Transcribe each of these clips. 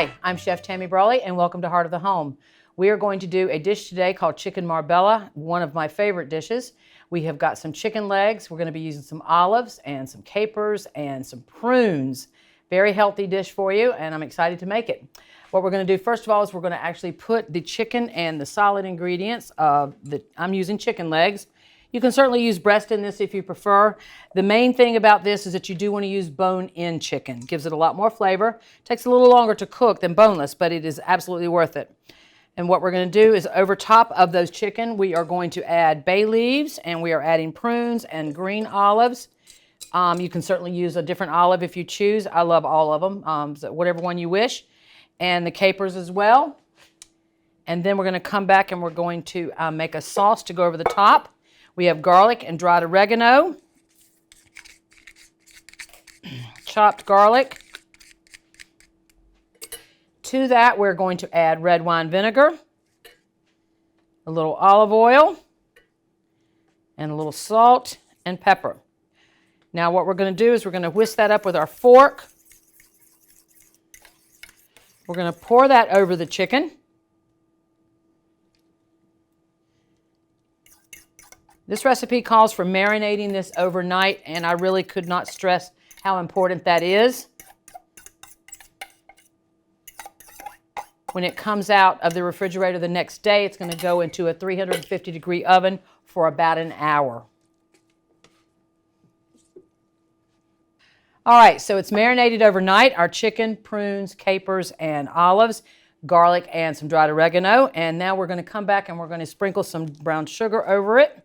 Hi, I'm Chef Tammy Brawley and welcome to Heart of the Home. We are going to do a dish today called Chicken Marbella, one of my favorite dishes. We have got some chicken legs. We're going to be using some olives and some capers and some prunes. Very healthy dish for you, and I'm excited to make it. What we're going to do first of all is we're going to actually put the chicken and the solid ingredients of I'm using chicken legs. You can certainly use breast in this if you prefer. The main thing about this is that you do want to use bone-in chicken. It gives it a lot more flavor. It takes a little longer to cook than boneless, but it is absolutely worth it. And what we're going to do is over top of those chicken, we are going to add bay leaves, and we are adding prunes and green olives. You can certainly use a different olive if you choose. I love all of them, so whatever one you wish. And the capers as well. And then we're going to come back and we're going to make a sauce to go over the top. We have garlic and dried oregano, chopped garlic. To that, we're going to add red wine vinegar, a little olive oil, and a little salt and pepper. Now what we're going to do is we're going to whisk that up with our fork. We're going to pour that over the chicken. This recipe calls for marinating this overnight, and I really could not stress how important that is. When it comes out of the refrigerator the next day, it's going to go into a 350-degree oven for about an hour. All right, so it's marinated overnight. Our chicken, prunes, capers, and olives, garlic, and some dried oregano. And now we're going to come back and we're going to sprinkle some brown sugar over it.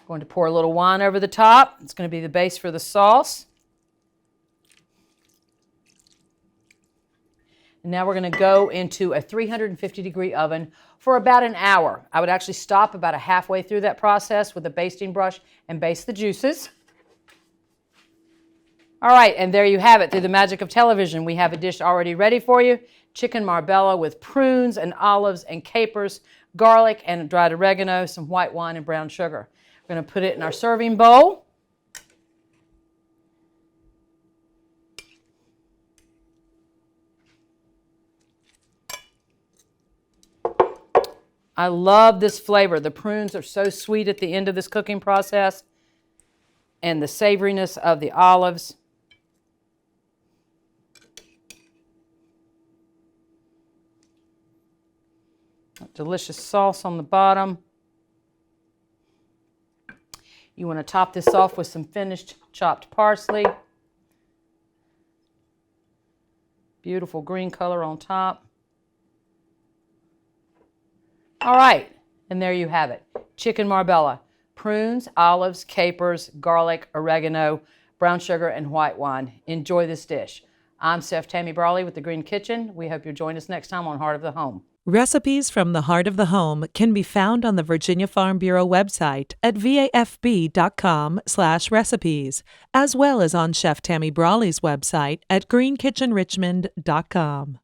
Going to pour a little wine over the top. It's going to be the base for the sauce. And now we're going to go into a 350-degree oven for about an hour. I would actually stop about halfway through that process with a basting brush and baste the juices. All right, and there you have it. Through the magic of television, we have a dish already ready for you. Chicken Marbella with prunes and olives and capers, garlic and dried oregano, some white wine and brown sugar. We're going to put it in our serving bowl. I love this flavor. The prunes are so sweet at the end of this cooking process, and the savoriness of the olives. A delicious sauce on the bottom. You want to top this off with some finished chopped parsley. Beautiful green color on top. All right, and there you have it. Chicken Marbella. Prunes, olives, capers, garlic, oregano, brown sugar, and white wine. Enjoy this dish. I'm Chef Tammy Brawley with The Green Kitchen. We hope you'll join us next time on Heart of the Home. Recipes from the Heart of the Home can be found on the Virginia Farm Bureau website at vafb.com/recipes, as well as on Chef Tammy Brawley's website at greenkitchenrichmond.com.